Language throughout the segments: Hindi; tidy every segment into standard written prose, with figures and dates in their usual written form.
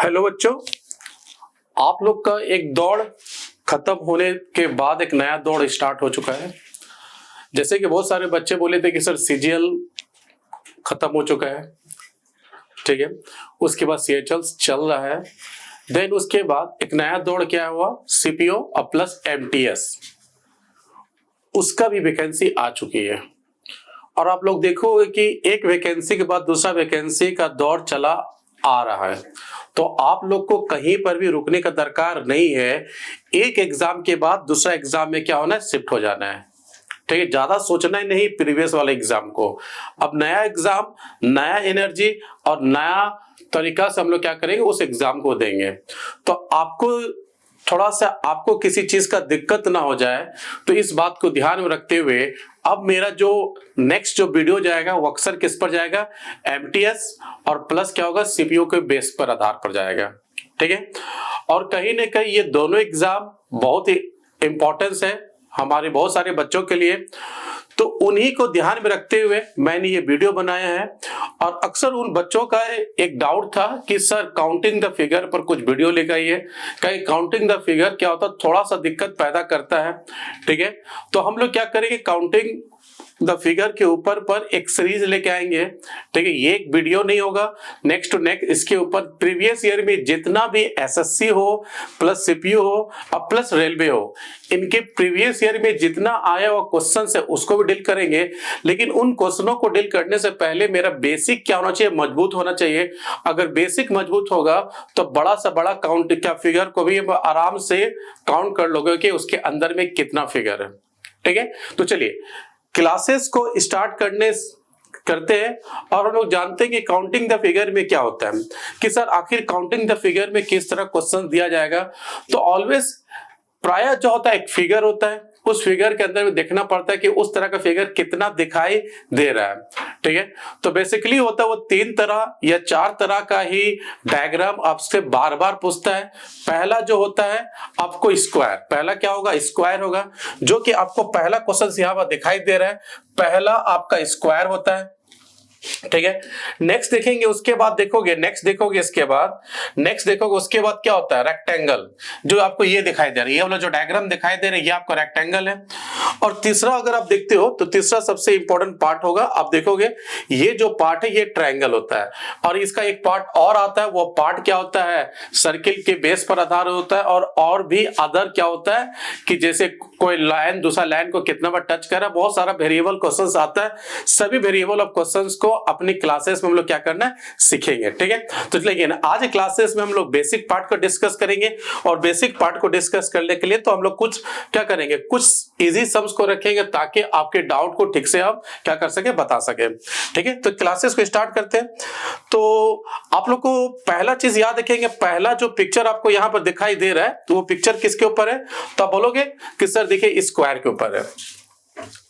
हेलो बच्चों, आप लोग का एक दौड़ खत्म होने के बाद एक नया दौड़ स्टार्ट हो चुका है। जैसे कि बहुत सारे बच्चे बोले थे कि सर सीजीएल खत्म हो चुका है, ठीक है। उसके बाद सीएचएल चल रहा है। देन उसके बाद एक नया दौड़ क्या हुआ, सीपीओ और प्लस एमटीएस, उसका भी वैकेंसी आ चुकी है। और आप लोग देखोगे कि एक वैकेंसी के बाद दूसरा वैकेंसी का दौर चला आ रहा है। तो आप लोग को कहीं पर भी रुकने का दरकार नहीं है। एक एग्जाम के बाद दूसरा एग्जाम में क्या होना है, शिफ्ट हो जाना है, ठीक है। ज्यादा सोचना ही नहीं प्रीवियस वाले एग्जाम को। अब नया एग्जाम, नया एनर्जी और नया तरीका से हम लोग क्या करेंगे, उस एग्जाम को देंगे। तो आपको थोड़ा सा आपको किसी चीज का दिक्कत ना हो जाए, तो इस बात को ध्यान में रखते हुए अब मेरा जो नेक्स्ट जो वीडियो जाएगा वो अक्सर किस पर जाएगा, एमटीएस और प्लस क्या होगा, सीपीओ के बेस पर आधार पर जाएगा, ठीक है। और कहीं ना कहीं ये दोनों एग्जाम बहुत ही इंपॉर्टेंस है हमारे बहुत सारे बच्चों के लिए। तो उन्हीं को ध्यान में रखते हुए मैंने ये वीडियो बनाया है। और अक्सर उन बच्चों का एक डाउट था कि सर काउंटिंग द फिगर पर कुछ वीडियो लेकर आइए। कहीं काउंटिंग द फिगर क्या होता है, थोड़ा सा दिक्कत पैदा करता है, ठीक है। तो हम लोग क्या करेंगे, काउंटिंग द फिगर के ऊपर पर एक सीरीज लेके आएंगे, ठीक है। ये एक वीडियो नहीं होगा, नेक्स्ट टू नेक्स्ट इसके ऊपर प्रीवियस ईयर में जितना भी एसएससी हो प्लस सीपीयू हो और प्लस रेलवे हो, इनके प्रीवियस ईयर में जितना आया हुआ क्वेश्चन है उसको भी डील करेंगे। लेकिन उन क्वेश्चनों को डील करने से पहले मेरा बेसिक क्या होना चाहिए, मजबूत होना चाहिए। अगर बेसिक मजबूत होगा तो बड़ा सा बड़ा काउंट क्या फिगर को भी आराम से काउंट कर लोगे कि उसके अंदर में कितना फिगर है, ठीक है। तो चलिए क्लासेस को स्टार्ट करते हैं। और हम लोग जानते हैं कि काउंटिंग द फिगर में क्या होता है, कि सर आखिर काउंटिंग द फिगर में किस तरह क्वेश्चन दिया जाएगा। तो ऑलवेज प्राय जो होता है एक फिगर होता है, उस फिगर के अंदर में देखना पड़ता है कि उस तरह का फिगर कितना दिखाई दे रहा है, ठीक है। तो बेसिकली होता है वो 3 तरह या 4 तरह का ही डायग्राम आपसे बार बार पूछता है। पहला जो होता है आपको स्क्वायर, पहला क्या होगा, स्क्वायर होगा, जो कि आपको पहला क्वेश्चन यहाँ पर दिखाई दे रहा है, पहला आपका स्क्वायर होता है, ठीक है। नेक्स्ट देखेंगे, उसके बाद देखोगे, नेक्स्ट देखोगे, इसके बाद नेक्स्ट देखोगे, उसके बाद क्या होता है, रेक्टेंगल, जो आपको ये दिखाई दे रहा है, ये वाला जो डायग्राम दिखाई दे रहा है ये आपका रेक्टेंगल है। और तीसरा अगर आप देखते हो तो तीसरा सबसे इंपॉर्टेंट पार्ट होगा, आप देखोगे ये जो पार्ट है ये ट्रायंगल होता है। और इसका एक पार्ट और आता है, वो पार्ट क्या होता है, सर्किल के बेस पर आधार होता है। और भी अदर क्या होता है कि जैसे कोई लाइन दूसरा लाइन को कितना बार टच कर रहा है, बहुत सारा वेरिएबल क्वेश्चंस आता है। सभी वेरिएबल ऑफ क्वेश्चंस को अपनी क्लासेस में हम लोग क्या करना है, सीखेंगे, ठीक है। तो चलिए आज क्लासेस में हम लोग बेसिक पार्ट को डिस्कस करेंगे। और बेसिक पार्ट को डिस्कस करने के लिए तो हम लोग कुछ क्या करेंगे, कुछ इजी सम्स को रखेंगे ताकि आपके डाउट को ठीक से आप क्या कर सके, बता सके, ठीक है। तो क्लासेस को स्टार्ट करते हैं। तो आप लोग को पहला चीज याद रखेंगे, पहला जो पिक्चर आपको यहां पर दिखाई दे रहा है तो वो पिक्चर किसके ऊपर है, तो आप बोलोगे कि सर देखिए स्क्वायर के ऊपर है।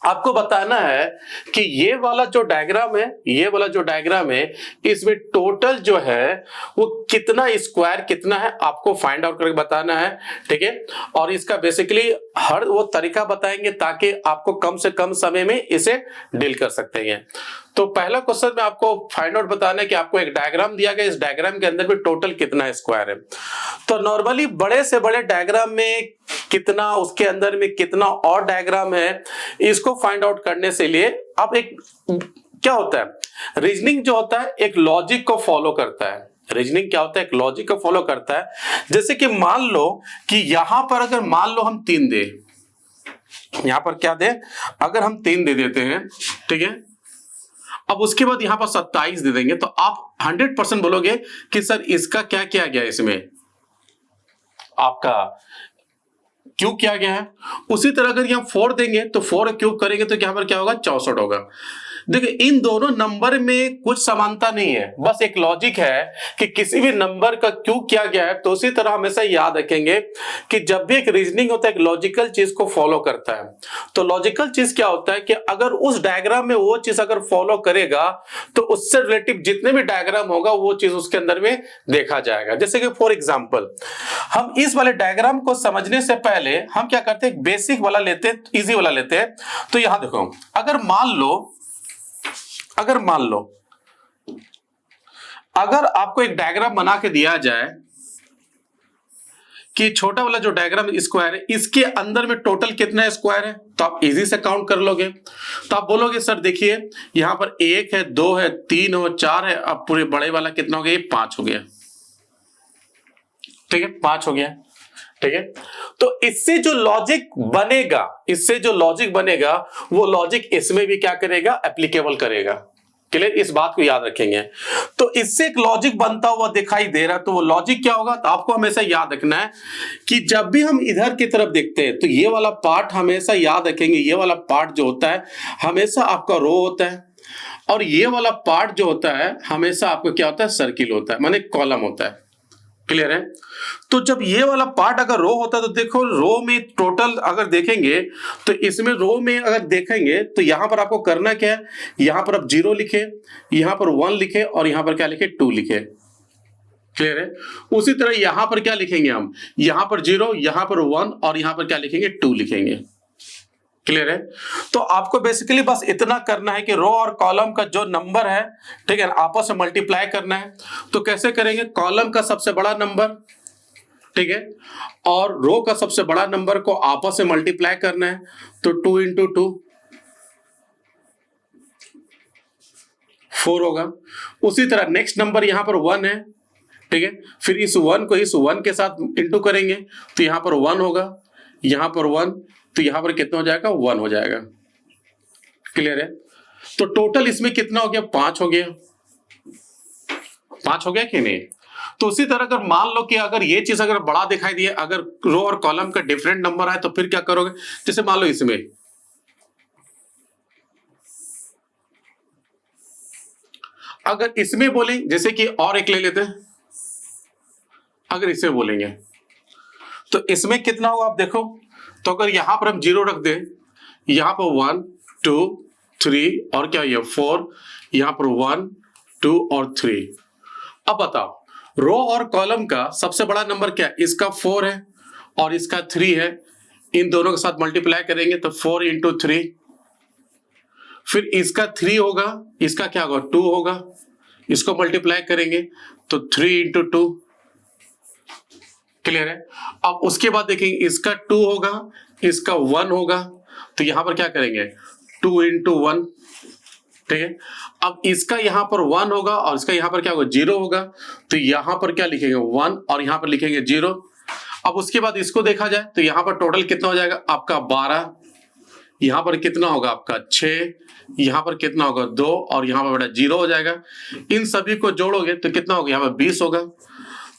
आपको बताना है कि ये वाला जो डायग्राम है, ये वाला जो डायग्राम है, इसमें टोटल जो है वो कितना स्क्वायर कितना है आपको फाइंड आउट करके बताना है, ठीक है। और इसका बेसिकली हर वो तरीका बताएंगे ताकि आपको कम से कम समय में इसे डील कर सकते हैं। तो पहला क्वेश्चन में आपको फाइंड आउट बताना है कि आपको एक डायग्राम दिया गया, इस डायग्राम के अंदर भी टोटल कितना स्क्वायर है। तो नॉर्मली बड़े से बड़े डायग्राम में कितना, उसके अंदर में कितना और डायग्राम है, इसको फाइंड आउट करने से लिए आप एक क्या होता है, रीजनिंग जो होता है एक लॉजिक को फॉलो करता है। रीजनिंग क्या होता है, एक लॉजिक को फॉलो करता है। जैसे कि मान लो कि यहां पर अगर मान लो हम 3 दे, यहां पर क्या दे, अगर हम 3 दे देते हैं, ठीक है। अब उसके बाद यहां पर 27 दे देंगे तो आप 100% बोलोगे कि सर इसका क्या किया गया, इसमें आपका क्यूब किया गया है। उसी तरह अगर यहां 4 देंगे तो 4 क्यूब करेंगे तो यहां पर क्या होगा, 64 होगा। देखिए इन दोनों नंबर में कुछ समानता नहीं है, बस एक लॉजिक है कि किसी भी नंबर का क्यूब किया गया है। तो उसी तरह हमेशा याद रखेंगे कि जब भी एक रीजनिंग होता है एक लॉजिकल चीज को फॉलो करता है। तो लॉजिकल चीज क्या होता है कि अगर उस डायग्राम में वो चीज अगर फॉलो करेगा तो उससे रिलेटिव जितने भी डायग्राम होगा वो चीज उसके अंदर में देखा जाएगा। जैसे कि फॉर एग्जाम्पल हम इस वाले डायग्राम को समझने से पहले हम क्या करते हैं, बेसिक वाला लेते हैं, इजी वाला लेते हैं। तो यहां देखो, अगर मान लो अगर आपको एक डायग्राम बना के दिया जाए कि छोटा वाला जो डायग्राम स्क्वायर है इसके अंदर में टोटल कितना स्क्वायर है, तो आप इजी से काउंट कर लोगे। तो आप बोलोगे सर देखिए यहां पर 1 है, 2 है, 3 है, 4 है, अब पूरे बड़े वाला कितना हो गया, 5 हो गया। ठीक है, 5 हो गया। ठीक है, तो इससे जो लॉजिक बनेगा वो लॉजिक इसमें भी क्या करेगा, एप्लीकेबल करेगा। क्लियर, इस बात को याद रखेंगे। तो इससे एक लॉजिक बनता हुआ दिखाई दे रहा है, तो वो लॉजिक क्या होगा, तो आपको हमेशा याद रखना है कि जब भी हम इधर की तरफ देखते हैं तो ये वाला पार्ट हमेशा याद रखेंगे, ये वाला पार्ट जो होता है हमेशा आपका रो होता है, और ये वाला पार्ट जो होता है हमेशा आपको क्या होता है, सर्किल होता है, माने कॉलम होता है। क्लियर है, तो जब ये वाला पार्ट अगर रो होता है तो देखो रो में टोटल अगर देखेंगे तो इसमें रो में अगर देखेंगे तो यहां पर आपको करना क्या है, यहां पर आप 0 लिखे, यहां पर 1 लिखे, और यहां पर क्या लिखे, 2 लिखे। क्लियर है, उसी तरह यहां पर क्या लिखेंगे हम, यहां पर 0, यहां पर 1, और यहां पर क्या लिखेंगे, 2 लिखेंगे। क्लियर है, तो आपको बेसिकली बस इतना करना है कि रो और कॉलम का जो नंबर है, ठीक है, आपस में मल्टीप्लाई करना है। तो कैसे करेंगे, कॉलम का सबसे बड़ा नंबर, ठीक है, और रो का सबसे बड़ा नंबर को आपस में मल्टीप्लाई करना है, तो 2 इंटू 2 4 होगा। उसी तरह नेक्स्ट नंबर यहां पर 1 है, ठीक है, फिर इस 1 को इस 1 के साथ इंटू करेंगे तो यहां पर 1 होगा, यहां पर 1, तो यहां पर कितना हो जाएगा, 1 हो जाएगा। क्लियर है, तो टोटल इसमें कितना हो गया, 5 हो गया। 5 हो गया कि नहीं। तो उसी तरह अगर मान लो कि अगर ये चीज अगर बड़ा दिखाई दिए, अगर रो और कॉलम का डिफरेंट नंबर आए तो फिर क्या करोगे, जैसे मान लो इसमें अगर इसमें बोले, जैसे कि और एक ले लेते हैं, अगर इसे बोलेंगे तो इसमें कितना होगा आप देखो, तो अगर यहां पर हम 0 रख दें, यहां पर 1 2 3 और क्या ये 4, यहां पर 1 2 और 3। अब बताओ रो और कॉलम का सबसे बड़ा नंबर क्या है, इसका 4 है और इसका 3 है, इन दोनों के साथ मल्टीप्लाई करेंगे तो 4 इंटू 3, फिर इसका 3 होगा, इसका क्या होगा, 2 होगा, इसको मल्टीप्लाई करेंगे तो 3 इंटू 2। क्लियर है, अब उसके बाद देखेंगे इसका 2 होगा, इसका 1 होगा, तो यहां पर क्या करेंगे 2 इंटू 1। ठीक है, अब इसका यहां पर 1 होगा और इसका यहां पर क्या होगा, 0 होगा, तो यहां पर क्या लिखेंगे 1 और यहां पर लिखेंगे 0। अब उसके बाद इसको देखा जाए तो यहां पर टोटल कितना हो जाएगा आपका 12, यहां पर कितना होगा आपका 6, यहां पर कितना होगा 2 और यहां पर बड़ा 0 हो जाएगा। इन सभी को जोड़ोगे तो कितना होगा, यहां पर 20 होगा।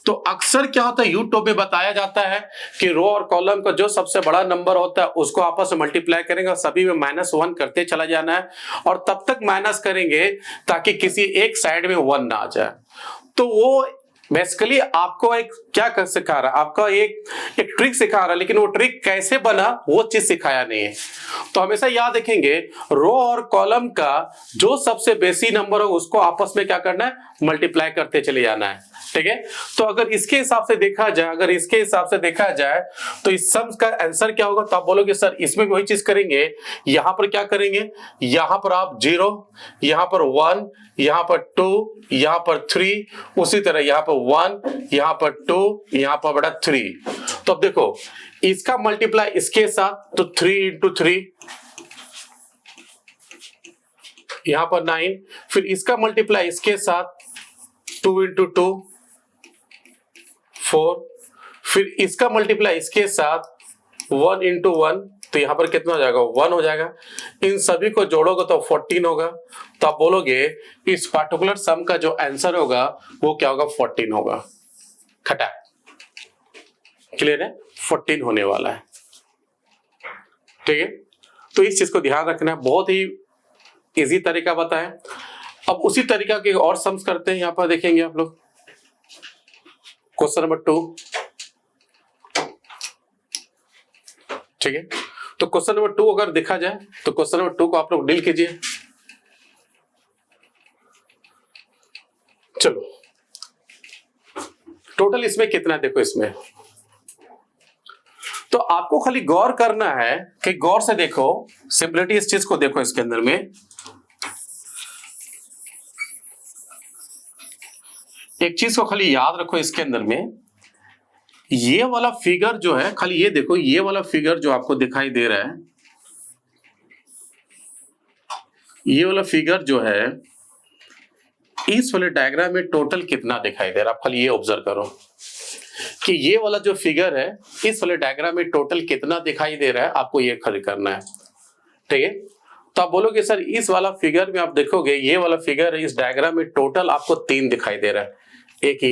तो अक्सर क्या होता है यूट्यूब में बताया जाता है कि रो और कॉलम का जो सबसे बड़ा नंबर होता है उसको आपस में मल्टीप्लाई करेंगे और सभी में -1 करते चला जाना है, और तब तक माइनस करेंगे ताकि किसी एक साइड में 1 ना आ जाए। तो वो बेसिकली आपको एक क्या सिखा रहा है, आपका एक ट्रिक सिखा रहा है, लेकिन वो ट्रिक कैसे बना वो चीज सिखाया नहीं है। तो हमेशा याद रखेंगे रो और कॉलम का जो सबसे बेसी नंबर हो उसको आपस में क्या करना है, मल्टीप्लाई करते चले जाना है। ठीक है, तो अगर इसके हिसाब से देखा जाए तो इस सम का आंसर क्या होगा, तो आप बोलोगे सर इसमें भी वही चीज करेंगे, यहां पर क्या करेंगे, यहां पर आप 0, यहां पर 1, यहां पर 2, यहां पर 3, उसी तरह यहां पर 1, यहां पर 2, यहां पर बड़ा 3। तो अब देखो इसका मल्टीप्लाई इसके साथ तो 3 इंटू 3, यहां पर 9, फिर इसका मल्टीप्लाई इसके साथ 2 इंटू 2 4, फिर इसका मल्टीप्लाई इसके साथ 1 इंटू 1, तो यहां पर कितना हो जाएगा 1 हो जाएगा। इन सभी को जोड़ोगे तो 14 होगा। तो आप बोलोगे इस पार्टिकुलर सम का जो आंसर होगा वो क्या होगा, 14 होगा। खटा, क्लियर है, 14 होने वाला है। ठीक है, तो इस चीज को ध्यान रखना है, बहुत ही इजी तरीका बताया। अब उसी तरीका के और सम्स करते हैं, यहां पर देखेंगे आप लोग क्वेश्चन नंबर 2। ठीक है, तो क्वेश्चन नंबर 2 अगर देखा जाए तो क्वेश्चन नंबर 2 को आप लोग डील कीजिए। चलो टोटल इसमें कितना देखो, इसमें तो आपको खाली गौर करना है कि गौर से देखो, सिंपलिटी इस चीज को देखो, इसके अंदर में एक चीज को खाली याद रखो, इसके अंदर में ये वाला फिगर जो है, खाली ये देखो, ये वाला फिगर जो आपको दिखाई दे रहा है, ये वाला फिगर जो है, इस वाले डायग्राम में टोटल कितना दिखाई दे रहा है, आप खाली ये ऑब्जर्व करो कि ये वाला जो फिगर है, इस वाले डायग्राम में टोटल कितना दिखाई दे रहा है, आपको ये खड़ी करना है। ठीक है, तो आप बोलोगे सर इस वाला फिगर में आप देखोगे, ये वाला फिगर है, इस डायग्राम में टोटल आपको 3 दिखाई दे रहा है, एक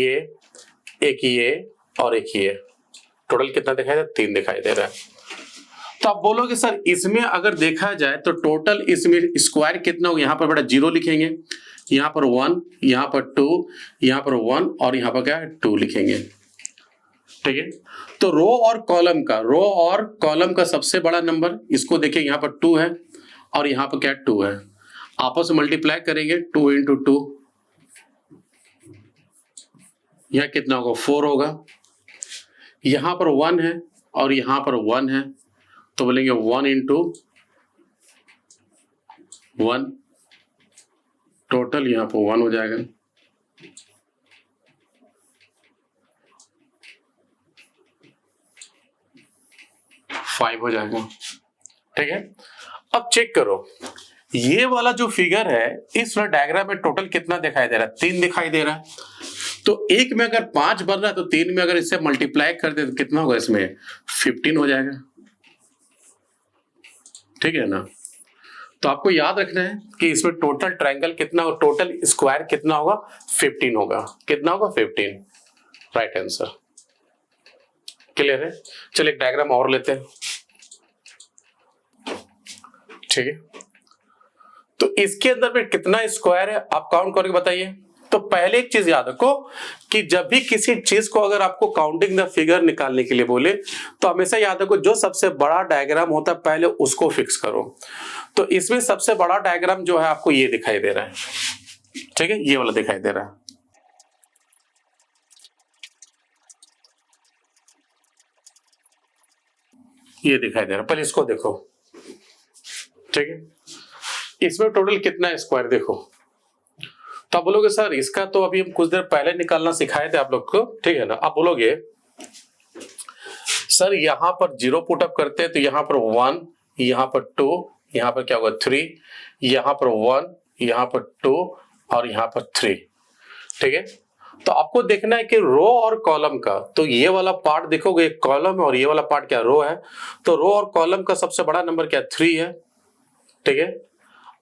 ये और एक ये, टोटल कितना दिखाई दे रहा है? 3 दिखाई दे रहा है। तो आप बोलोगे सर इसमें अगर देखा जाए तो टोटल इसमें स्क्वायर कितना होगा, यहाँ पर बेटा 0 लिखेंगे, यहाँ पर 1, यहाँ पर 2, यहाँ पर 1 और यहाँ पर क्या है 2 लिखेंगे। ठीक है, तो रो और कॉलम का सबसे बड़ा नंबर, इसको देखिए यहाँ पर 2 है और यहाँ पर क्या 2 है, आपस में मल्टीप्लाई करेंगे 2 इंटू 2, यहाँ कितना होगा 4 होगा, यहाँ पर 1 है और यहाँ पर 1 है, तो बोलेंगे 1 इंटू 1, टोटल यहाँ पर 1 हो जाएगा। फाइव हो जाएगा। ठीक है, अब चेक करो ये वाला जो फिगर है, इस वाला डायग्राम में टोटल कितना दिखाई दे रहा है? 3 दिखाई दे रहा है। तो एक में अगर 5 बन रहा है तो 3 में अगर इससे मल्टीप्लाई कर दे तो कितना होगा, इसमें 15 हो जाएगा। ठीक है ना, तो आपको याद रखना है कि इसमें टोटल ट्रायंगल कितना होगा, टोटल स्क्वायर कितना होगा, 15 होगा। कितना होगा? 15, राइट आंसर। क्लियर है? चलिए एक डायग्राम और लेते हैं। ठीक है, तो इसके अंदर में कितना स्क्वायर है आप काउंट करके बताइए। तो पहले एक चीज याद रखो कि जब भी किसी चीज को अगर आपको काउंटिंग द फिगर निकालने के लिए बोले तो हमेशा याद रखो जो सबसे बड़ा डायग्राम होता है पहले उसको फिक्स करो। तो इसमें सबसे बड़ा डायग्राम जो है आपको ये दिखाई दे रहा है। ठीक है, ये वाला दिखाई दे रहा है। ये दिखाई दे रहा है, पहले इसको देखो। ठीक है, इसमें टोटल कितना है स्क्वायर देखो। तो आप बोलोगे सर इसका तो अभी हम कुछ देर पहले निकालना सिखाए थे आप लोग को। ठीक है ना, आप बोलोगे सर यहां पर 0 पुटअप करते हैं तो यहां पर 1, यहां पर 2, यहां पर क्या होगा 3, यहां पर 1, यहां पर 2 और यहां पर 3। ठीक है, तो आपको देखना है कि रो और कॉलम का, तो ये वाला पार्ट देखोगे कॉलम है और ये वाला पार्ट क्या रो है। तो रो और कॉलम का सबसे बड़ा नंबर क्या 3 है। ठीक है,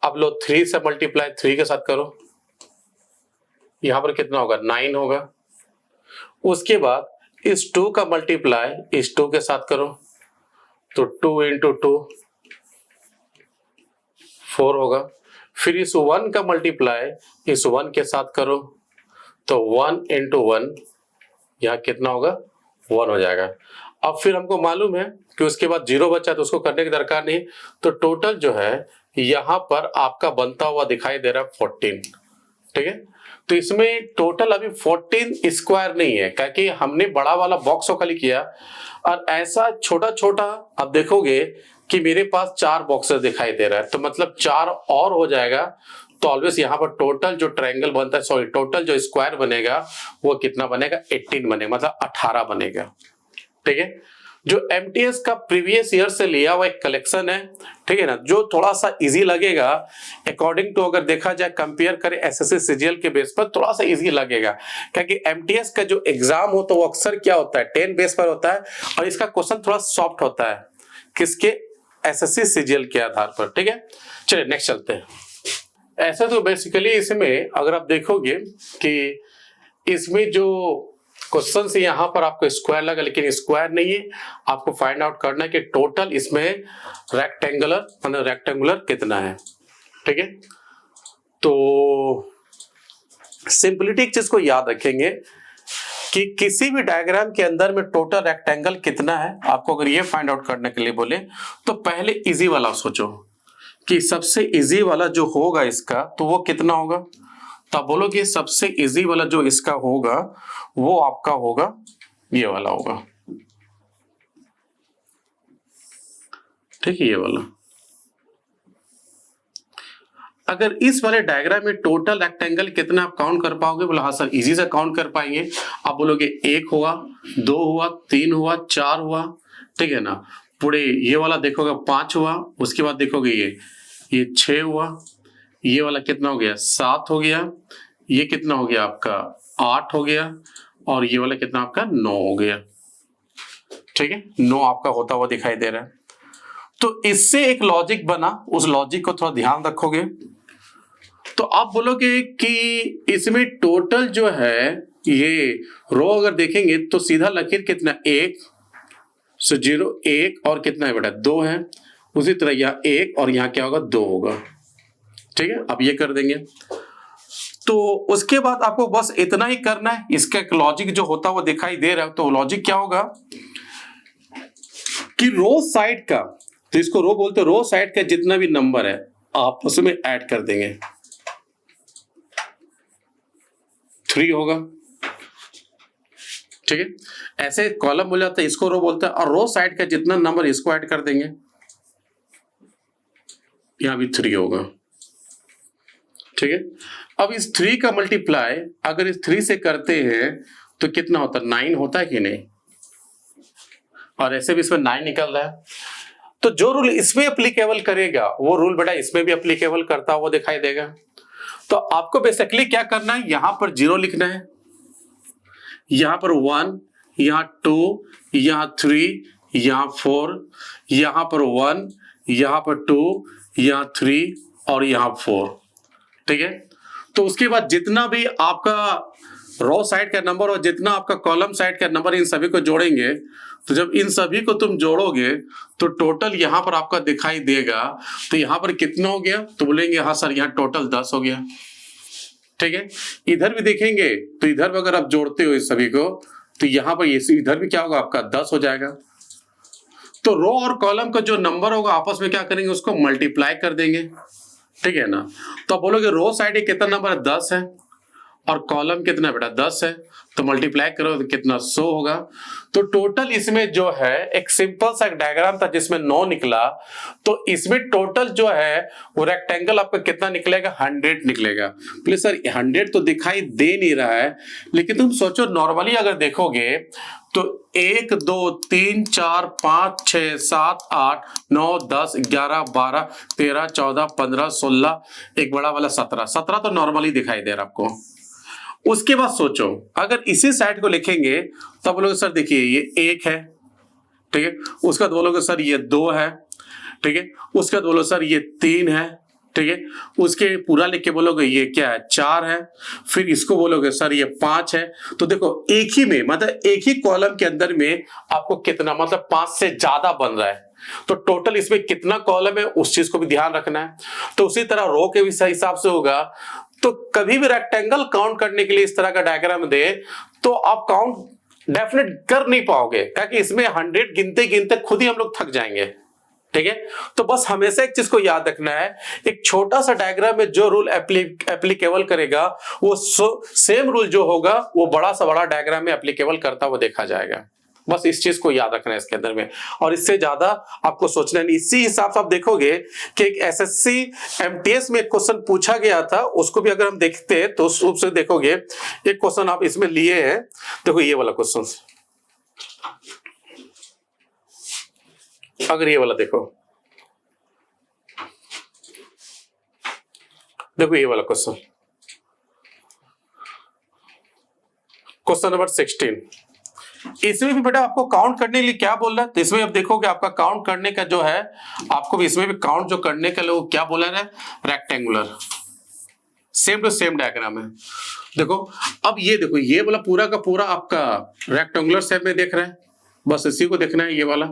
अब लो 3 से मल्टीप्लाई 3 के साथ करो, यहां पर कितना होगा 9 होगा। उसके बाद इस 2 का मल्टीप्लाई इस 2 के साथ करो तो 2 इंटू 2 4 होगा। फिर इस 1 का मल्टीप्लाई इस 1 के साथ करो तो 1 इंटू 1 यहां कितना होगा 1 हो जाएगा। अब फिर हमको मालूम है कि उसके बाद 0 बचा तो उसको करने की दरकार नहीं, तो टोटल जो है यहां पर आपका बनता हुआ दिखाई दे रहा है 14। ठीक है, तो इसमें टोटल अभी 14 स्क्वायर नहीं है क्योंकि हमने बड़ा वाला बॉक्स को खाली किया और ऐसा छोटा छोटा आप देखोगे कि मेरे पास 4 बॉक्सेस दिखाई दे रहा है, तो मतलब 4 और हो जाएगा। तो ऑलवेज यहाँ पर टोटल जो ट्रायंगल बनता है, सॉरी टोटल जो स्क्वायर बनेगा वो कितना बनेगा 18 बनेगा, मतलब 18 बनेगा। ठीक है, जो एमटीएस का प्रीवियस ईयर से लिया हुआ एक कलेक्शन है। ठीक है ना, जो थोड़ा सा इजी लगेगा अकॉर्डिंग टू, अगर देखा जाए कंपेयर करें एसएससी सीजीएल के बेस पर थोड़ा सा इजी लगेगा क्योंकि एमटीएस का जो एग्जाम हो तो वो अक्सर क्या होता है 10 बेस पर होता है और इसका क्वेश्चन थोड़ा सॉफ्ट होता है किसके, एसएससी सीजीएल के आधार पर। ठीक है, चलिए नेक्स्ट चलते हैं। ऐसा तो बेसिकली इसमें अगर आप देखोगे कि इसमें जो क्वेश्चन से यहाँ पर आपको स्क्वायर लगा लेकिन स्क्वायर नहीं है, आपको फाइंड आउट करना है कि टोटल इसमें रेक्टेंगुलर मतलब रेक्टेंगुलर कितना है। ठीक है, तो सिंपलिटी चीज को याद रखेंगे कि किसी भी डायग्राम के अंदर में टोटल रेक्टेंगल कितना है, आपको अगर ये फाइंड आउट करने के लिए बोले तो पहले इजी वाला सोचो कि सबसे इजी वाला जो होगा इसका तो वो कितना होगा। तब बोलोगे सबसे इजी वाला जो इसका होगा वो आपका होगा ये वाला होगा। ठीक है, ये वाला। अगर इस वाले डायग्राम में टोटल रेक्टेंगल कितना आप काउंट कर पाओगे? बोला हाँ सर इजी से काउंट कर पाएंगे। आप बोलोगे 1 हुआ, 2 हुआ, 3 हुआ, 4 हुआ, ठीक है ना। पूरे ये वाला देखोगे 5 हुआ, उसके बाद देखोगे ये 6 हुआ, ये वाला कितना हो गया 7 हो गया, ये कितना हो गया आपका 8 हो गया, और ये वाला कितना आपका 9 हो गया। ठीक है, 9 आपका होता हुआ दिखाई दे रहा है। तो इससे एक लॉजिक बना, उस लॉजिक को थोड़ा ध्यान रखोगे तो आप बोलोगे कि इसमें टोटल जो है ये रो अगर देखेंगे तो सीधा लकीर कितना 1 से 0 1 और कितना है बेटा 2 है। उसी तरह यहाँ 1 और यहाँ क्या होगा 2 होगा। ठीक है, अब ये कर देंगे। तो उसके बाद आपको बस इतना ही करना है। इसका एक लॉजिक जो होता हुआ दिखाई दे रहा है, तो लॉजिक क्या होगा कि रो साइड का, तो इसको रो बोलते हैं, रो साइड का जितना भी नंबर है आप उसमें ऐड कर देंगे। 3 होगा। ठीक है, ऐसे कॉलम बोल जाता है, इसको रो बोलते हैं, और रो साइड का जितना नंबर इसको ऐड कर देंगे। यहां भी 3 होगा। ठीक है, अब इस 3 का मल्टीप्लाई अगर इस 3 से करते हैं तो कितना होता है 9 होता है कि नहीं, और ऐसे भी इसमें 9 निकल रहा है। तो जो रूल इसमें एप्लीकेबल करेगा वो रूल बेटा इसमें भी एप्लीकेबल करता हुआ दिखाई देगा। तो आपको बेसिकली क्या करना है, यहां पर 0 लिखना है, यहां पर 1, यहां 2, यहां 3, यहां 4, यहां पर 1, यहां पर 2, यहां 3 और यहां 4। ठीक है, तो उसके बाद जितना भी आपका रो साइड का नंबर और जितना आपका कॉलम साइड का नंबर, इन सभी को जोड़ेंगे। तो जब इन सभी को तुम जोड़ोगे तो टोटल यहां पर आपका दिखाई देगा। तो यहां पर कितना हो गया, तो बोलेंगे हाँ सर यहाँ टोटल 10 हो गया। ठीक है, इधर भी देखेंगे तो इधर भी अगर आप जोड़ते हो इस सभी को तो यहां पर इधर भी क्या होगा आपका 10 हो जाएगा। तो रो और कॉलम का जो नंबर होगा आपस में क्या करेंगे, उसको मल्टीप्लाई कर देंगे। ठीक है ना, तो आप बोलोगे रो साइड कितना नंबर है 10 है, और कॉलम कितना बेटा 10 है, तो मल्टीप्लाई करो तो कितना 100 होगा। तो टोटल इसमें जो है एक सिंपल सा डायग्राम था जिसमें 9 निकला, तो इसमें टोटल जो है वो रेक्टेंगल आपका कितना निकलेगा 100 निकलेगा। प्लीज सर 100 तो दिखाई दे नहीं रहा है, लेकिन तुम सोचो नॉर्मली अगर देखोगे तो 1 2 3 4 5 6 7 8 9 10 11 12 13 14 15 16, एक बड़ा वाला 17 तो नॉर्मली दिखाई दे रहा आपको। उसके बाद सोचो अगर इसी साइड को लिखेंगे तब बोलोगे सर देखिए ये 1 है। ठीक है, उसके बाद बोलोगे सर ये 2 है। ठीक है, उसके बाद बोलो सर ये 3 है। ठीक है, उसके पूरा लिख के बोलोगे ये क्या है 4 है। फिर इसको बोलोगे सर ये 5 है। तो देखो एक ही में मतलब एक ही कॉलम के अंदर में आपको कितना मतलब 5 से ज्यादा बन रहा है। तो टोटल इसमें कितना कॉलम है उस चीज को भी ध्यान रखना है। तो उसी तरह रो के भी हिसाब से होगा। तो कभी भी रेक्टेंगल काउंट करने के लिए इस तरह का डायग्राम दे तो आप काउंट डेफिनेट कर नहीं पाओगे, क्योंकि इसमें 100 गिनते गिनते खुद ही हम लोग थक जाएंगे। ठीक है, तो बस हमेशा एक चीज को याद रखना है, एक छोटा सा डायग्राम में जो रूल एप्लीकेबल करेगा वो सेम रूल जो होगा वो बड़ा सा बड़ा डायग्राम में एप्लीकेबल करता हुआ देखा जाएगा। बस इस चीज को याद रखना है इसके अंदर में, और इससे ज्यादा आपको सोचना नहीं। इसी हिसाब से आप देखोगे कि एक एसएससी एमटीएस में एक क्वेश्चन पूछा गया था, उसको भी अगर हम देखते तो उस रूप से देखोगे एक क्वेश्चन आप इसमें लिए हैं। देखो ये वाला क्वेश्चन, अगर ये वाला देखो ये वाला क्वेश्चन, क्वेश्चन नंबर 16, इसमें भी बेटा आपको काउंट करने के लिए क्या बोल रहा है। तो इसमें अब देखोगे आपका काउंट करने का जो है आपको भी इसमें भी काउंट जो करने के लिए वो क्या बोला है rectangular, same to same diagram है। देखो अब ये देखो ये वाला पूरा का पूरा आपका रेक्टेंगुलर शेप में देख रहे हैं, बस इसी को देखना है ये वाला।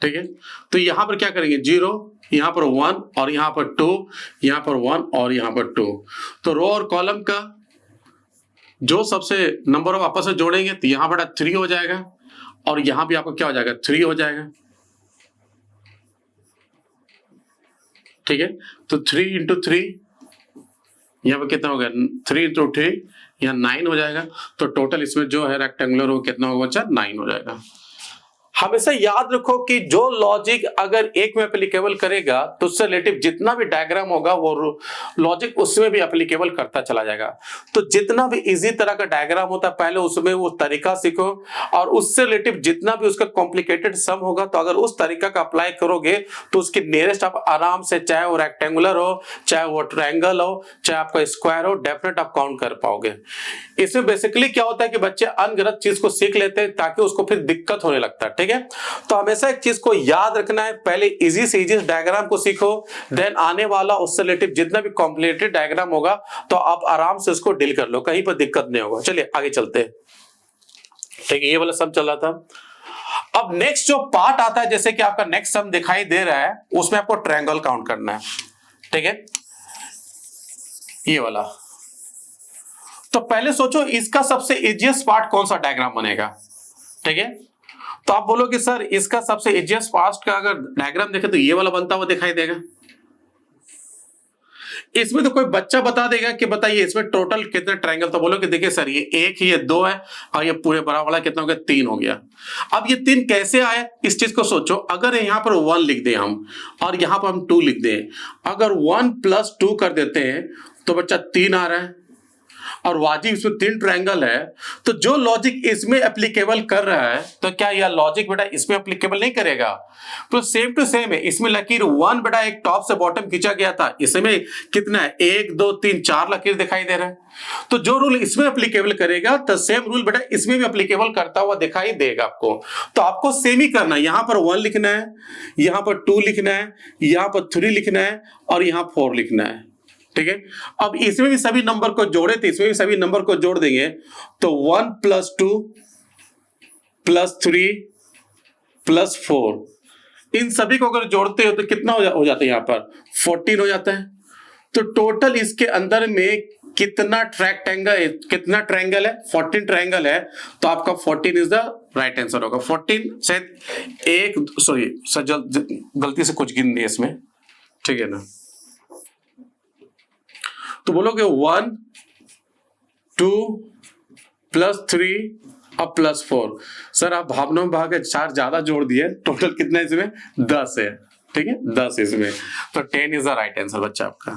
ठीक है, तो यहां पर क्या करेंगे 0, यहां पर 1 और यहां पर 2, यहां पर 1 और यहां पर 2। तो रो और कॉलम का जो सबसे नंबर ऑफ आपस में जोड़ेंगे तो यहां बड़ा 3 हो जाएगा, और यहां भी आपको क्या हो जाएगा 3 हो जाएगा। ठीक है, तो 3 इंटू 3 यहां पर कितना हो गया 3 इंटू 3 यहाँ 9 हो जाएगा। तो टोटल इसमें जो है रेक्टेंगुलर वो कितना होगा बच्चा 9 हो जाएगा। हमेशा याद रखो कि जो लॉजिक अगर एक में एप्लीकेबल करेगा तो उससे रिलेटिव जितना भी डायग्राम होगा वो लॉजिक उसमें भी एप्लीकेबल करता चला जाएगा। तो जितना भी इजी तरह का डायग्राम होता है पहले उसमें वो तरीका सीखो, और उससे रिलेटिव जितना भी उसका कॉम्प्लिकेटेड सम होगा तो अगर उस तरीका का अप्लाई करोगे तो उसकी नियरेस्ट आप आराम से, चाहे वो रेक्टेंगुलर हो, चाहे वो ट्रायंगल हो, चाहे आपका स्क्वायर हो, डेफिनेट आप काउंट कर पाओगे। इसमें बेसिकली क्या होता है कि बच्चे अनगलत चीज को सीख लेते हैं ताकि उसको फिर दिक्कत होने लगता है। ठीक है, तो हमेशा एक चीज को याद रखना है, पहले इजी से इजी डायग्राम को सीखो, देन आने वाला उससे रिलेटिव जितना भी कॉम्प्लिकेटेड डायग्राम होगा तो आप आराम से उसको डील कर लो, कहीं पर दिक्कत नहीं होगा। चलिए आगे चलते हैं। ठीक है, ये वाला सम चल रहा था। अब नेक्स्ट जो पार्ट आता है, जैसे कि आपका नेक्स्ट सम दिखाई दे रहा है, उसमें आपको ट्रायंगल काउंट करना है। ठीक है, ये वाला। तो पहले सोचो इसका सबसे इजीएस्ट पार्ट कौन सा डायग्राम बनेगा। ठीक है, तो आप बोलोगे सर इसका सबसे इजीएस्ट पार्ट का अगर डायग्राम देखे तो ये वाला बनता हुआ दिखाई देगा। इसमें तो कोई बच्चा बता देगा कि बताइए इसमें टोटल कितने ट्रायंगल, तो बोलोगे देखिए सर ये एक, ये दो है, और ये पूरे बड़ा वाला कितना हो गया, 3 हो गया। अब ये 3 कैसे आए इस चीज को सोचो। अगर यहां पर 1 लिख दें हम और यहां पर हम 2 लिख दें, अगर 1 + 2 कर देते हैं तो बच्चा 3 आ रहा है, और वाजिब इसमें 3 ट्रायंगल है। तो जो लॉजिक इसमें एप्लीकेबल कर रहा है तो क्या यह लॉजिक बेटा इसमें एप्लीकेबल नहीं करेगा? तो सेम टू सेम है, इसमें लकीर 1 बेटा एक टॉप से बॉटम खींचा गया था, इसमें कितना है 1 2 3 4 लकीर दिखाई दे रहा है। तो जो रूल इसमें एप्लीकेबल करेगा तो सेम रूल बेटा इसमें भी एप्लीकेबल करता हुआ दिखाई देगा आपको। तो आपको सेम ही करना है, यहां पर 1 लिखना है, यहां पर 2 लिखना है, यहां पर 3 लिखना है, और यहां 4 लिखना है। ठीक है, अब इसमें भी सभी नंबर को जोड़े थे, इसमें भी सभी नंबर को जोड़ देंगे तो 1 + 2 + 3 + 4, इन सभी को अगर जोड़ते हो तो कितना हो जाता है, यहां पर 14 हो जाता है। तो टोटल इसके अंदर में कितना ट्रायंगल है, 14 ट्रायंगल है। तो आपका 14 इज द राइट आंसर होगा। 14 शायद एक, सॉरी सर गलती से कुछ गिन दिए इसमें, ठीक है ना। तो बोलोगे 1 2 + 3 और +4। सर आप भावना में भाग 4 ज्यादा जोड़ दिए, टोटल कितना है इसमें 10 है। ठीक है, 10 इसमें, तो 10 इज द राइट आंसर बच्चा आपका।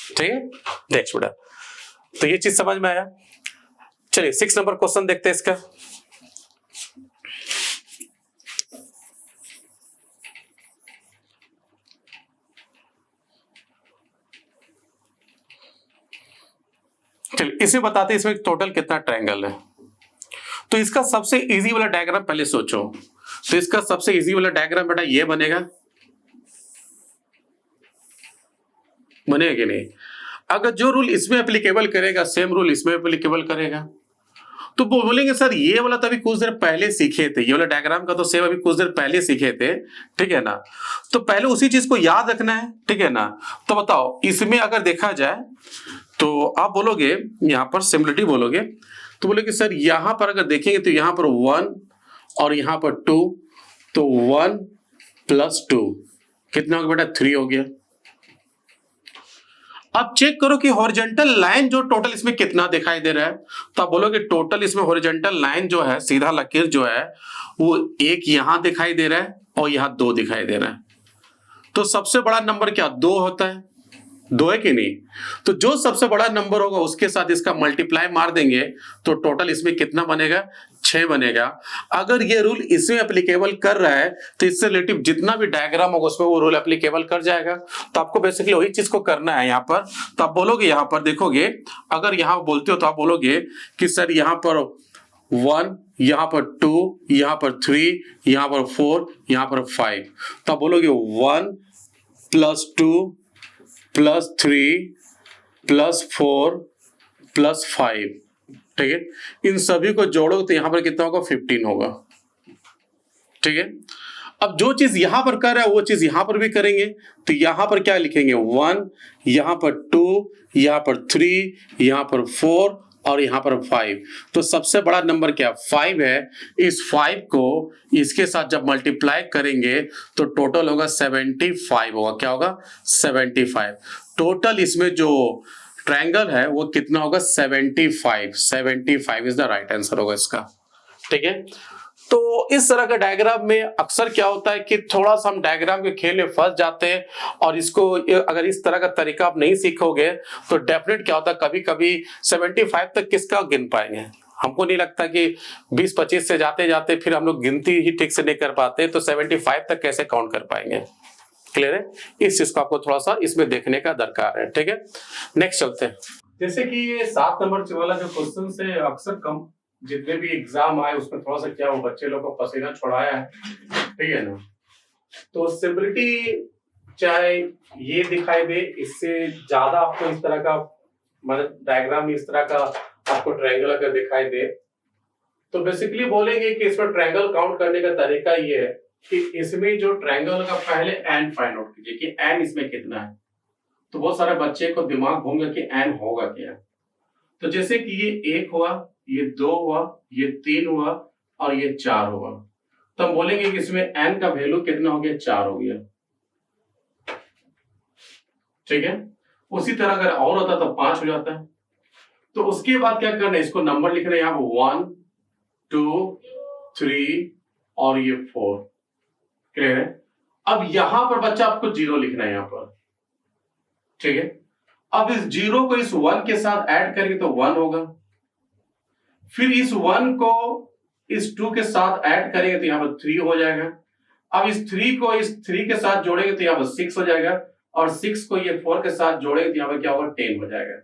ठीक है, नेक्स्ट बेटा, तो ये चीज समझ में आया। चलिए 6 नंबर क्वेश्चन देखते हैं इसका। चलिए इसे बताते हैं इसमें टोटल कितना ट्रायंगल है। तो इसका सबसे इजी वाला डायग्राम पहले सोचो। तो इसका सबसे इजी वाला डायग्राम बेटा ये बनेगा कि नहीं? अगर जो रूल इसमें एप्लीकेबल करेगा सेम रूल इसमें एप्लीकेबल करेगा। तो बोलेंगे सर ये वाला तो अभी कुछ देर पहले सीखे थे, ये वाला डायग्राम का तो सेम अभी कुछ देर पहले सीखे थे। ठीक है ना, तो पहले उसी चीज को याद रखना है। ठीक है ना, तो बताओ इसमें अगर देखा जाए तो आप बोलोगे यहां पर सिमिलरिटी बोलोगे, तो बोलोगे सर यहां पर अगर देखेंगे तो यहां पर 1 और यहां पर 2, तो 1 + 2 कितना हो गया बेटा 3 हो गया। अब चेक करो कि हॉरिजॉन्टल लाइन जो टोटल इसमें कितना दिखाई दे रहा है। तो आप बोलोगे टोटल इसमें हॉरिजॉन्टल लाइन जो है, सीधा लकीर जो है, वो एक यहां दिखाई दे रहा है और यहां 2 दिखाई दे रहा है। तो सबसे बड़ा नंबर क्या 2 होता है, 2 है कि नहीं? तो जो सबसे बड़ा नंबर होगा उसके साथ इसका मल्टीप्लाई मार देंगे तो टोटल इसमें कितना बनेगा 6 बनेगा। अगर ये रूल इसमें एप्लीकेबल कर रहा है तो इससे रिलेटिव जितना भी डायग्राम होगा उसमें वो रूल एप्लीकेबल कर जाएगा। तो आपको बेसिकली वही चीज को करना है यहाँ पर। तो आप बोलोगे यहाँ पर देखोगे, अगर यहाँ बोलते हो तो आप बोलोगे कि सर यहाँ पर 1, यहाँ पर 2, यहाँ पर 3, यहाँ पर 4, यहाँ पर 5। तो आप बोलोगे 1 + 2 + 3 + 4 + 5। ठीक है, इन सभी को जोड़ो तो यहां पर कितना होगा 15 होगा। ठीक है, अब जो चीज यहां पर कर रहा है वो चीज यहां पर भी करेंगे। तो यहां पर क्या लिखेंगे 1, यहां पर 2, यहां पर 3, यहां पर 4 और यहां पर 5। तो सबसे बड़ा नंबर क्या 5 है। इस 5 को इसके साथ जब मल्टीप्लाई करेंगे तो टोटल होगा 75 होगा। क्या होगा 75। टोटल इसमें जो ट्रायंगल है वो कितना होगा 75 इज द राइट आंसर होगा इसका। ठीक है, तो तो इस तरह का डायग्राम में अक्सर क्या होता है कि थोड़ा सा हम डायग्राम के खेल में फंस जाते हैं, और इसको अगर इस तरह का तरीका आप नहीं सीखोगे तो डेफिनेट क्या होता है, कभी कभी 75 तक किसका गिन पाएंगे। हमको नहीं लगता कि 20-25 से जाते जाते फिर हम लोग गिनती ही ठीक से नहीं कर पाते, तो 75 तक कैसे काउंट कर पाएंगे। क्लियर है? इस चीज को आपको थोड़ा सा इसमें देखने का दरकार है। ठीक है, नेक्स्ट चलते हैं। जैसे कि ये 7 नंबर वाला जो क्वेश्चन से अक्सर कम जितने भी एग्जाम आए उसमें थोड़ा सा क्या वो बच्चे लोग को पसीना छुड़ाया है, ठीक है ना। तो सिंपलिटी चाहे ये दिखाई दे, इससे ज्यादा आपको इस तरह का मतलब डायग्राम इस तरह का आपको ट्रायंगल अगर दिखाई दे, तो बेसिकली बोलेंगे कि इसमें ट्रायंगल काउंट करने का तरीका ये है कि इसमें जो ट्रायंगल का पहले एन फाइंड आउट कीजिए कि एन इसमें कितना है। तो बहुत सारे बच्चे को दिमाग घूमेगा कि एन होगा क्या। तो जैसे कि ये 1 हुआ, ये 2 हुआ, ये 3 हुआ और ये 4 हुआ, तो हम बोलेंगे कि इसमें एन का वैल्यू कितना हो गया, 4 हो गया। ठीक है, उसी तरह अगर और होता तो 5 हो जाता है। तो उसके बाद क्या करना है, इसको नंबर लिखना है यहाँ 1 2 3 और ये 4। क्लियर है? अब यहां पर बच्चा आपको 0 लिखना है यहां पर। ठीक है, अब इस 0 को इस 1 के साथ ऐड करेंगे तो 1 होगा, फिर इस 1 को इस 2 के साथ ऐड करेंगे तो यहां पर 3 हो जाएगा। अब इस 3 को इस 3 के साथ जोड़ेंगे तो यहां पर 6 हो जाएगा, और 6 को ये 4 के साथ जोड़ेंगे तो यहां पर क्या होगा, 10 हो जाएगा।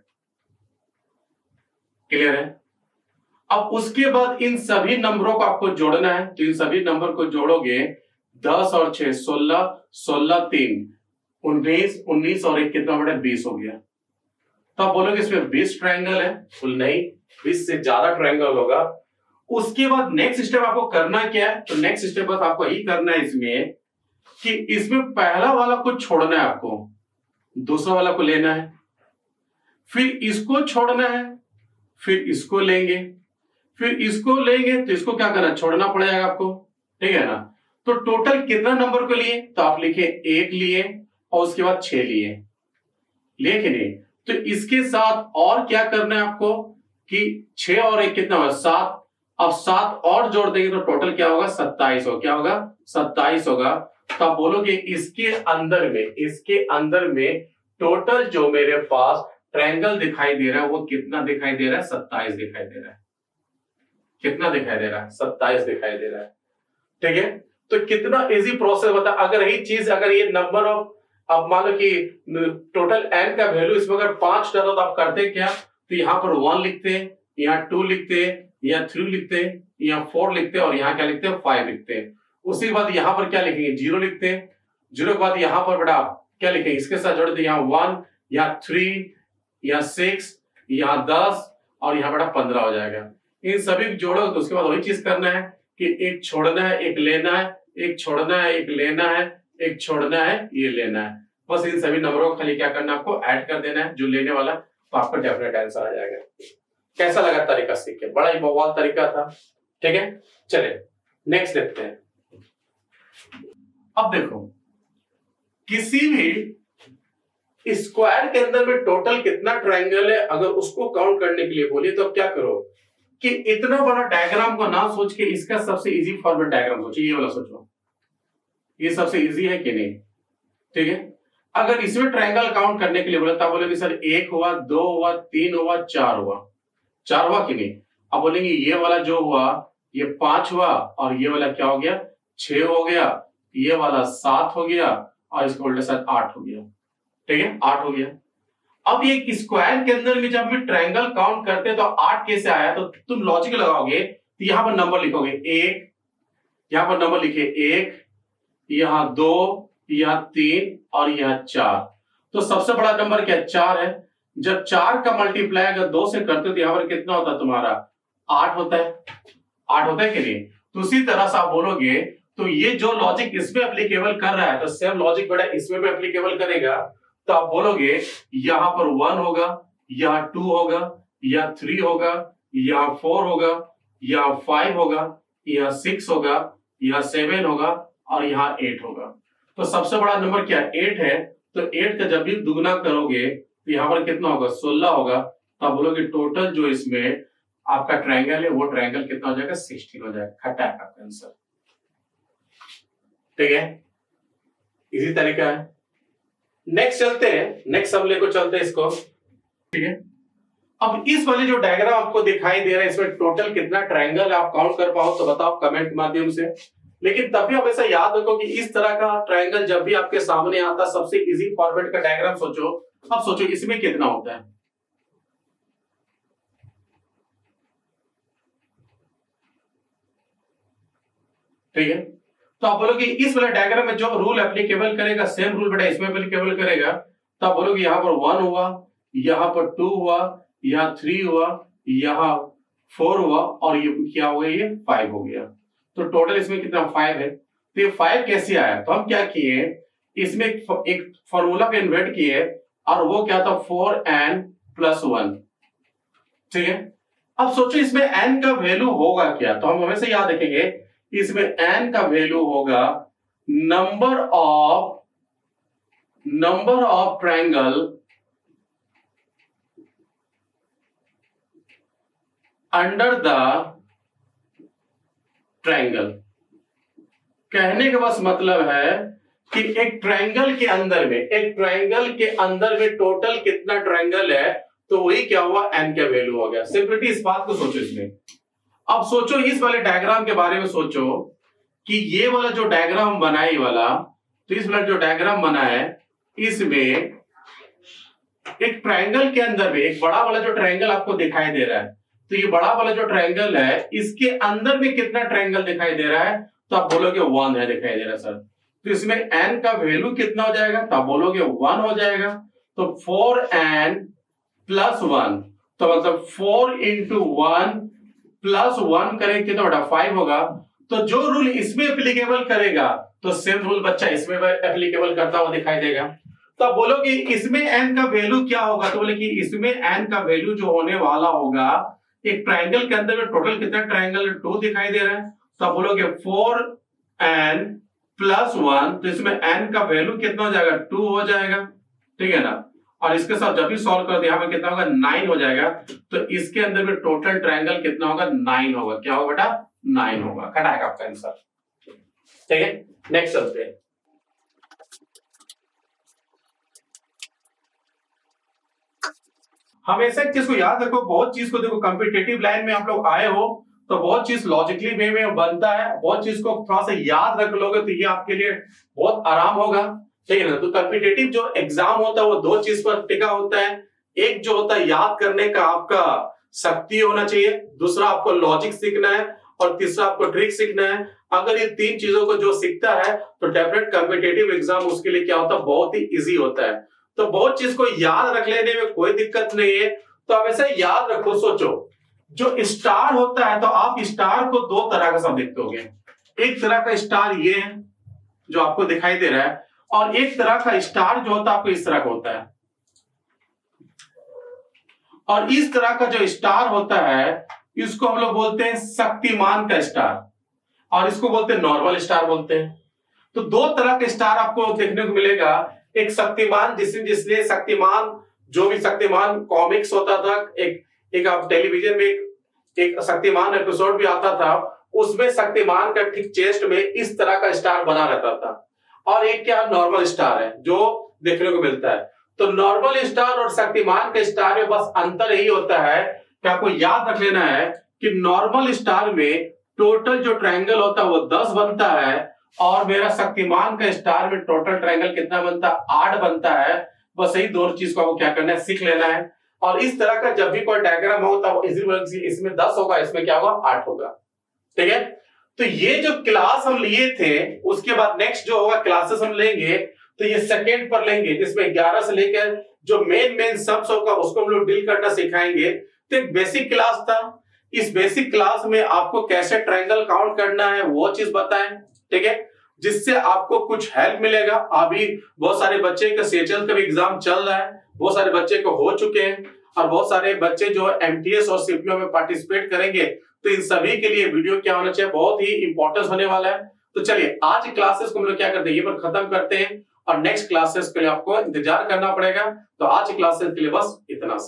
क्लियर है? अब उसके बाद इन सभी नंबरों को आपको जोड़ना है, तो इन सभी नंबर को जोड़ोगे 10 और 6 16, 16 3 19, 19 और 1 कितना बड़ा, 20 हो गया। तो आप बोलोगे इसमें 20 ट्रायंगल है, फुल नहीं, 20 से ज्यादा ट्रायंगल होगा। उसके बाद नेक्स्ट स्टेप आपको करना क्या है, तो नेक्स्ट स्टेप बस आपको यही करना है इसमें कि इसमें पहला वाला को छोड़ना है, आपको दूसरा वाला को लेना है, फिर इसको छोड़ना है, फिर इसको लेंगे, फिर इसको लेंगे, तो इसको क्या करना, छोड़ना पड़ेगा आपको। ठीक है ना। तो टोटल कितना नंबर को लिए, तो आप लिखे 1 लिए और उसके बाद 6 लिए कि नहीं। तो इसके साथ और क्या करना है आपको कि 6 और 1 कितना होगा, 7। अब 7 और जोड़ देंगे तो टोटल क्या होगा, 27 होगा। क्या होगा, 27 होगा। तो आप बोलोगे इसके अंदर में टोटल जो मेरे पास ट्रायंगल दिखाई दे रहा है वो कितना दिखाई दे रहा है, 27 दिखाई दे रहा है। कितना दिखाई दे रहा है, 27 दिखाई दे रहा है। ठीक है, तो कितना इजी प्रोसेस बता। अगर यही चीज, अगर ये नंबर ऑफ, अब मान लो कि टोटल एन का वैल्यू इसमें अगर 5 डालो तो आप करते क्या, तो यहाँ पर 1 लिखते हैं, यहाँ 2 लिखते हैं, यहाँ 3 लिखते हैं, यहाँ 4 लिखते हैं और यहाँ क्या लिखते हैं, 5 लिखते हैं। उसके बाद यहाँ पर क्या लिखेंगे, 0 लिखते हैं। 0 के बाद यहाँ पर बेटा क्या लिखेंगे, इसके साथ जोड़ दे, यहाँ 1, यहाँ 3, यहाँ 6, यहाँ 10 और यहाँ बेटा 15 हो जाएगा। इन सभी को जोड़ो तो उसके बाद वही चीज करना है कि एक छोड़ना है, एक लेना है, एक छोड़ना है, एक लेना है, एक छोड़ना है, ये लेना है। बस इन सभी नंबरों को खाली क्या करना है, आपको ऐड कर देना है जो लेने वाला, तो आपका डेफिनेट आंसर आ जाएगा। कैसा लगा तरीका सीख के, बड़ा ही बवाल तरीका था। ठीक है, चले नेक्स्ट देखते हैं। अब देखो, किसी भी स्क्वायर के अंदर में टोटल कितना ट्रायंगल है, अगर उसको काउंट करने के लिए बोलिए तो अब क्या करो कि इतना बड़ा डायग्राम को ना सोच के इसका सबसे इजी फॉर्मेट डायग्राम सोचो, ये वाला सोचो, ये सबसे इजी है कि नहीं। ठीक है, अगर इसमें ट्रायंगल काउंट करने के लिए बोले तो बोलेंगे सर 1 हुआ, 2 हुआ, 3 हुआ, 4 हुआ, 4 हुआ कि नहीं। अब बोलेंगे ये वाला जो हुआ ये 5 हुआ और ये वाला क्या हो गया, 6 हो गया, ये वाला 7 हो गया और इसके उल्टे साथ 8 हो गया। ठीक है, 8 हो गया। अब ये स्क्वायर के अंदर में जब हम ट्रायंगल काउंट करते हैं तो 8 कैसे आया, तो तुम लॉजिक लगाओगे, तो यहां पर नंबर लिखोगे 1, यहां पर नंबर लिखे 1, यहां 2, यहां 3 और यहां 4। तो सबसे बड़ा नंबर क्या, 4 है। जब 4 का मल्टीप्लाई अगर 2 से करते हो तो यहां पर कितना होता है तुम्हारा, 8 होता है। 8 होता है कि नहीं। तो उसी तरह से आप बोलोगे, तो ये जो लॉजिक इसमें एप्लीकेबल कर रहा है तो सेम लॉजिक बेटा इसमें भी एप्लीकेबल करेगा। तो आप बोलोगे यहां पर 1 होगा, यहाँ 2 होगा, यहाँ 3 होगा, यहाँ 4 होगा, यहाँ 5 होगा, यहाँ 6 होगा, यहाँ 7 होगा और यहाँ 8 होगा। तो सबसे बड़ा नंबर क्या 8 है। तो 8 का जब भी दुगना करोगे तो यहाँ पर कितना होगा, 16 होगा। तो आप बोलोगे टोटल जो इसमें आपका ट्रायंगल है वो ट्रायंगल कितना हो जाएगा 16 हो जाएगा। खट्टा है आपका आंसर। ठीक है, इसी तरीका है। नेक्स्ट चलते हैं, नेक्स्ट हमले को चलते हैं इसको। ठीक है, अब इस वाले जो डायग्राम आपको दिखाई दे रहा है इसमें टोटल कितना ट्रायंगल आप काउंट कर पाओ तो बताओ कमेंट के माध्यम से। लेकिन तब भी हमेशा याद रखो कि इस तरह का ट्रायंगल जब भी आपके सामने आता सबसे इजी फॉर्मेट का डायग्राम सोचो। अब सोचो इसमें कितना होता है। ठीक है, तो आप बोलोगे इस वाले डायग्राम में जो रूल एप्लीकेबल करेगा सेम रूल बेटा इसमें एप्लीकेबल करेगा। तो आप बोलोगे यहाँ पर 1 हुआ, यहाँ पर 2 हुआ, यहाँ 3 हुआ, यहाँ 4 हुआ और ये क्या हो गया, ये 5 हो गया। तो टोटल इसमें कितना 5 है। तो ये 5 कैसे आया, तो हम क्या किए इसमें एक फॉर्मूला पे इन्वर्ट किए और वो क्या था 4n+1। ठीक है, अब सोचो इसमें n का वैल्यू होगा क्या, तो हम हमेशा याद रखेंगे इसमें n का वैल्यू होगा number of triangle under the triangle. कहने का बस मतलब है कि एक ट्रायंगल के अंदर में टोटल कितना ट्रायंगल है तो वही क्या हुआ n का वैल्यू हो गया। सिंपलिटी इस बात को सोचो इसमें। अब सोचो इस वाले डायग्राम के बारे में सोचो कि ये वाला जो डायग्राम बना है वाला, तो इस वाला जो डायग्राम बना है इसमें एक ट्रायंगल के अंदर में एक बड़ा वाला जो ट्रायंगल आपको दिखाई दे रहा है, तो ये बड़ा वाला जो ट्रायंगल है इसके अंदर में कितना ट्रायंगल दिखाई दे रहा है, तो आप बोलोगे 1 है दिखाई दे रहा है सर। तो इसमें n का वैल्यू कितना हो जाएगा, तो आप बोलोगे 1 हो जाएगा। तो 4n+1 तो मतलब 4 × 1+1 करें कितना बड़ा 5 होगा। तो जो रूल इसमें एप्लीकेबल करेगा तो सेम रूल बच्चा इसमें एप्लीकेबल करता हुआ दिखाई देगा। तो आप बोलोगे इसमें n का वैल्यू क्या होगा, तो बोले कि इसमें n का वैल्यू जो होने वाला होगा एक ट्रायंगल के अंदर में टोटल कितना ट्रायंगल 2 दिखाई दे रहा है, तो आप बोलोगे 4n+1 तो इसमें n का वैल्यू कितना हो जाएगा 2 हो जाएगा। ठीक है ना, और इसके साथ जब भी सॉल्व कर दिया हमें कितना होगा 9 हो जाएगा। तो इसके अंदर में टोटल ट्रायंगल कितना होगा 9 होगा। क्या होगा बेटा 9 होगा। कटाएगा आपका आंसर। ठीक है, नेक्स्ट चलते हैं। हमेशा एक चीज को याद रखो, बहुत चीज को देखो कॉम्पिटिटिव लाइन में आप लोग आए हो तो बहुत चीज लॉजिकली वे में बनता है, बहुत चीज को थोड़ा सा याद रख लोगे तो ये आपके लिए बहुत आराम होगा। ठीक है ना, तो कॉम्पिटिटिव जो एग्जाम होता है वो 2 चीज पर टिका होता है। एक जो होता है याद करने का आपका शक्ति होना चाहिए, दूसरा आपको लॉजिक सीखना है और तीसरा आपको ट्रिक सीखना है। अगर ये 3 चीजों को जो सीखता है तो डेफिनेट कॉम्पिटिटिव एग्जाम उसके लिए क्या होता है बहुत ही इजी होता है। तो बहुत चीज को याद रख लेने में कोई दिक्कत नहीं है। तो हमेशा याद रखो, सोचो जो स्टार होता है तो आप स्टार को 2 तरह का सब देखते होंगे। एक तरह का स्टार ये है जो आपको दिखाई दे रहा है और एक तरह का स्टार जो होता है आपको इस तरह का होता है। और इस तरह का जो स्टार होता है इसको हम लोग बोलते हैं शक्तिमान का स्टार और इसको बोलते हैं नॉर्मल स्टार बोलते हैं। तो 2 तरह के स्टार आपको देखने को मिलेगा। एक शक्तिमान जिसने शक्तिमान जो भी शक्तिमान कॉमिक्स होता था, एक आप टेलीविजन में एक शक्तिमान एपिसोड भी आता था, उसमें शक्तिमान का ठीक चेस्ट में इस तरह का स्टार बना रहता था। और एक क्या नॉर्मल स्टार है जो देखने को मिलता है। तो नॉर्मल स्टार और शक्तिमान के स्टार में बस अंतर यही होता है कि आपको याद रख लेना है कि नॉर्मल स्टार में टोटल जो ट्रायंगल होता है वो 10 बनता है और मेरा शक्तिमान का स्टार में टोटल ट्रायंगल कितना बनता है 8 बनता है। बस यही 2 चीज को आपको क्या करना है सीख लेना है। और इस तरह का जब भी कोई डायग्राम हो तब इसमें 10 होगा, इसमें क्या होगा 8 होगा। ठीक है, तो ये जो क्लास हम लिए थे उसके बाद नेक्स्ट जो होगा क्लासेस हम लेंगे तो ये सेकेंड पर लेंगे जिसमें 11 से लेकर जो मेन सम्स होगा उसको हम लोग डील करना सिखाएंगे। तो एक बेसिक क्लास था, इस बेसिक क्लास में आपको कैसे ट्रायंगल काउंट करना है वो चीज बताएं। ठीक है, जिससे आपको कुछ हेल्प मिलेगा। अभी बहुत सारे बच्चे का सीएचएल का भी एग्जाम चल रहा है, बहुत सारे बच्चे को हो चुके हैं और बहुत सारे बच्चे जो एमटीएस और सीपीओ में पार्टिसिपेट करेंगे। तो इन सभी के लिए वीडियो क्या होना चाहिए बहुत ही इंपॉर्टेंस होने वाला है। तो चलिए आज क्लासेस को हम लोग क्या करते हैं ये पर खत्म करते हैं और नेक्स्ट क्लासेस के लिए आपको इंतजार करना पड़ेगा। तो आज क्लासेस के लिए बस इतना सा।